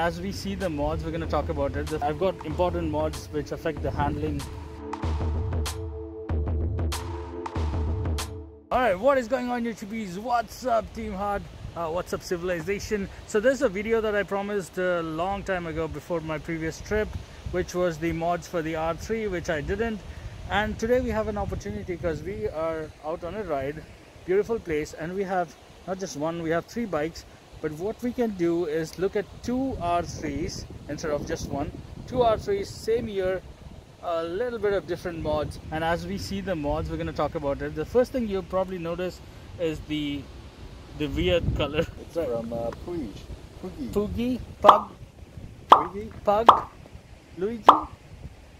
as we see the mods, we're going to talk about it. I've got important mods which affect the handling. Alright, what is going on, YouTubies? What's up, Team Hard? What's up, Civilization? So there's a video that I promised a long time ago before my previous trip, which was the mods for the R3, which I didn't. And today we have an opportunity because we are out on a ride, beautiful place, and we have not just one, we have 3 bikes. But what we can do is look at 2 R3s instead of just one. 2 R3s, same year, a little bit of different mods. And as we see the mods, we're going to talk about it. The first thing you'll probably notice is the weird color. It's from Poogie, Pug, Luigi. I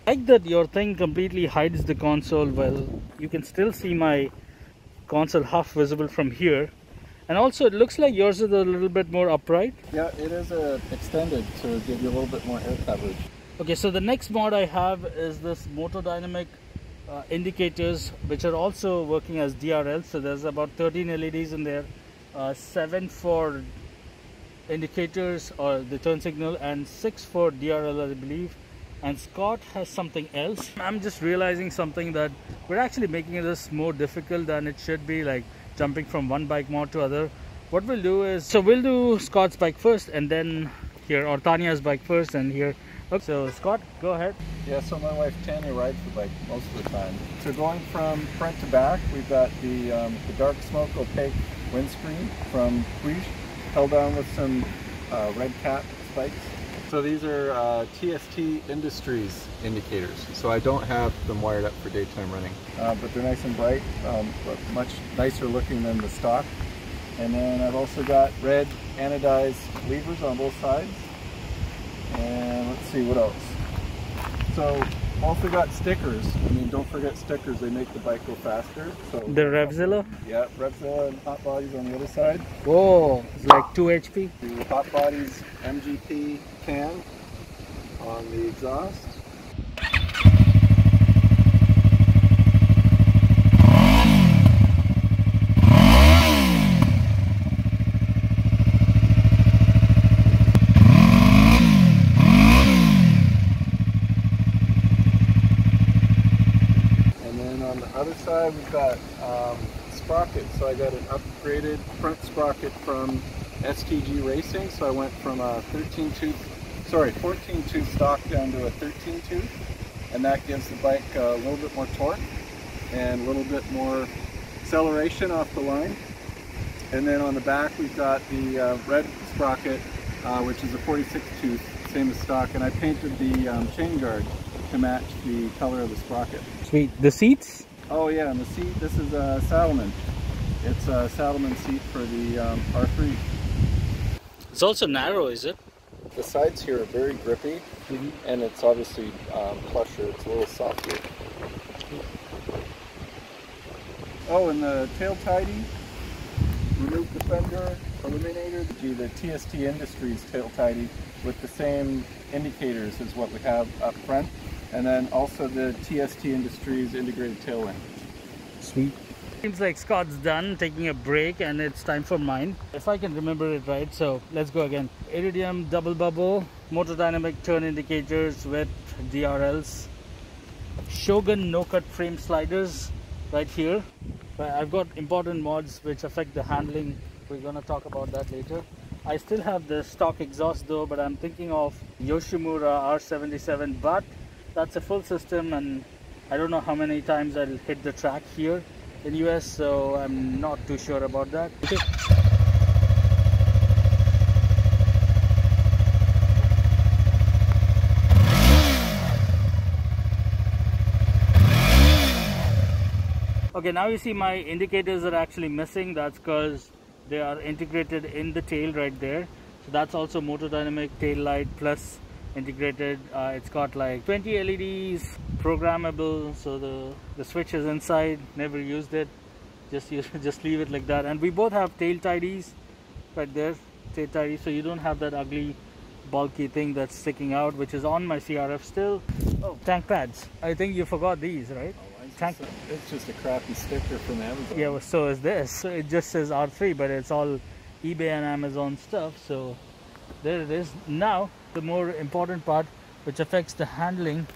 like that your thing completely hides the console. Well, you can still see my console half visible from here. And also it looks like yours is a little bit more upright. Yeah, it is extended to give you a little bit more air coverage. Okay, so the next mod I have is this motodynamic indicators, which are also working as DRL. So there's about 13 LEDs in there, 7 for indicators or the turn signal and 6 for DRL, I believe. And Scott has something else. I'm just realizing something, that we're actually making this more difficult than it should be, like jumping from one bike mod to other. What we'll do is, so we'll do Scott's bike first and then here, or Tanya's bike first and here. Okay, so Scott, go ahead. Yeah, so my wife Tanya rides the bike most of the time. So going from front to back, we've got the dark smoke opaque windscreen from Puig, held down with some red cap spikes. So these are TST Industries indicators. So I don't have them wired up for daytime running. But they're nice and bright, but much nicer looking than the stock. And then I've also got red anodized levers on both sides. And let's see what else. So also got stickers. I mean, don't forget stickers, they make the bike go faster. So the Revzilla? Yeah, Revzilla and Hot Bodies on the other side. Whoa, it's like 2 HP. The Hot Bodies MGP can on the exhaust. Other side we've got sprockets, so I got an upgraded front sprocket from STG Racing, so I went from a 14 tooth stock down to a 13 tooth, and that gives the bike a little bit more torque and a little bit more acceleration off the line. And then on the back we've got the red sprocket, which is a 46 tooth, same as stock, and I painted the chain guard to match the color of the sprocket. Sweet. The seats? Oh yeah, and the seat, this is a Salomon. It's a Salomon seat for the R3. It's also narrow, is it? The sides here are very grippy, and it's obviously plusher, it's a little softer. Oh, and the tail tidy, remove the fender eliminator, the TST Industries tail tidy with the same indicators as what we have up front. And then also the TST Industries integrated tail lamp. Sweet. Seems like Scott's done taking a break and it's time for mine, if I can remember it right. So let's go again. Iridium double bubble, motodynamic turn indicators with DRLs, Shogun no-cut frame sliders right here. I've got important mods which affect the handling. We're gonna talk about that later. I still have the stock exhaust though, but I'm thinking of Yoshimura R77, but that's a full system and I don't know how many times I'll hit the track here in US, so I'm not too sure about that. Okay. Okay, now you see my indicators are actually missing. That's because they are integrated in the tail right there. So that's also motodynamic tail light plus integrated. It's got like 20 LEDs, programmable, so the switch is inside. Never used it, just leave it like that. And we both have tail tidies right there, tail tidy, so you don't have that ugly bulky thing that's sticking out, which is on my CRF still. Oh, tank pads. I think you forgot these, right? It's just a crappy sticker from Amazon. Yeah, well, so is this. So it just says R3, but it's all eBay and Amazon stuff. So there it is. Now the more important part, which affects the handling,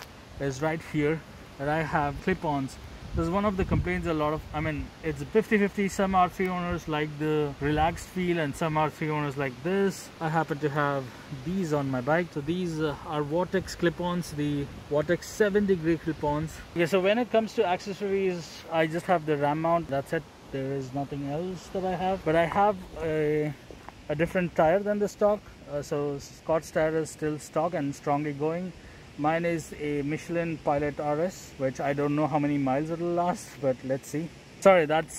is right here, that I have clip-ons. This is one of the complaints a lot of, I mean, it's 50-50. Some R3 owners like the relaxed feel and some R3 owners like this. I happen to have these on my bike. So these are Vortex clip-ons, the Vortex 7-degree clip-ons. Okay, so when it comes to accessories, I just have the ram mount. That's it. There is nothing else that I have. But I have a different tire than the stock. So Scott's tire is still stock and strongly going. Mine is a Michelin Pilot RS, which I don't know how many miles it will last, but let's see. Sorry, that's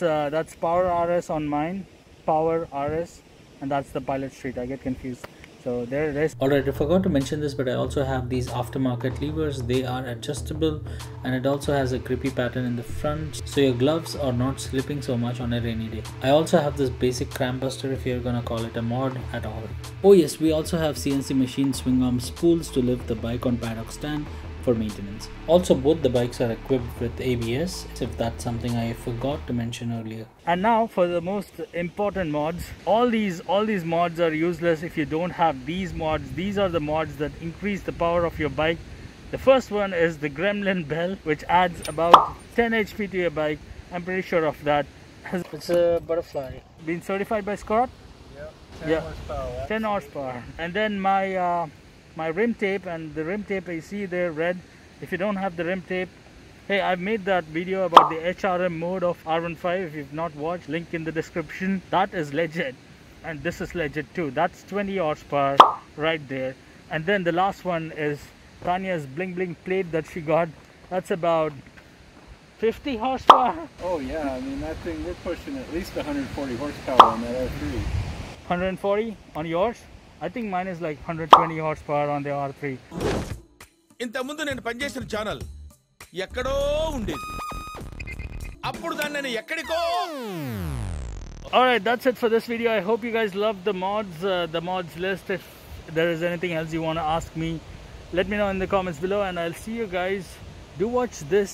Power RS on mine, Power RS, and that's the Pilot Street. I get confused. So there it is. Alright, I forgot to mention this, but I also have these aftermarket levers. They are adjustable and it also has a grippy pattern in the front, so your gloves are not slipping so much on a rainy day. I also have this basic cram buster, if you're gonna call it a mod at all. Oh yes, we also have CNC machine swing arm spools to lift the bike on paddock stand for maintenance. Also, both the bikes are equipped with ABS, if that's something I forgot to mention earlier. And now for the most important mods. All these mods are useless if you don't have these mods. These are the mods that increase the power of your bike. The first one is the Gremlin bell, which adds about 10 HP to your bike. I'm pretty sure of that. It's a butterfly. Been certified by Scott? Yeah, 10 horsepower. 10 horsepower. And then my rim tape, and the rim tape you see there red. If you don't have the rim tape, hey, I've made that video about the HRM mode of R15. If you've not watched, link in the description. That is legit, and this is legit too. That's 20 horsepower right there. And then the last one is Tanya's bling bling plate that she got. That's about 50 horsepower. Oh yeah, I mean that thing, we're pushing at least 140 horsepower on that R3. 140 on yours? I think mine is like 120 horsepower on the R3. ఇంతకుముందు నేను పనిచేసిన channel ఎక్కడో ఉండేది. అప్పుడు దాన్ని నేను ఎక్కడికో. Alright, that's it for this video. I hope you guys loved the mods list. If there is anything else you want to ask me, let me know in the comments below, and I'll see you guys. Do watch this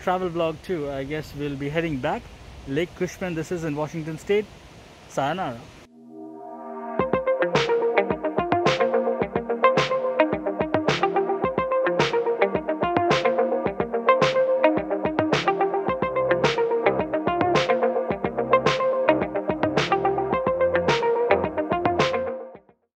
travel vlog too. I guess we'll be heading back. Lake Cushman, this is in Washington State. Sayonara.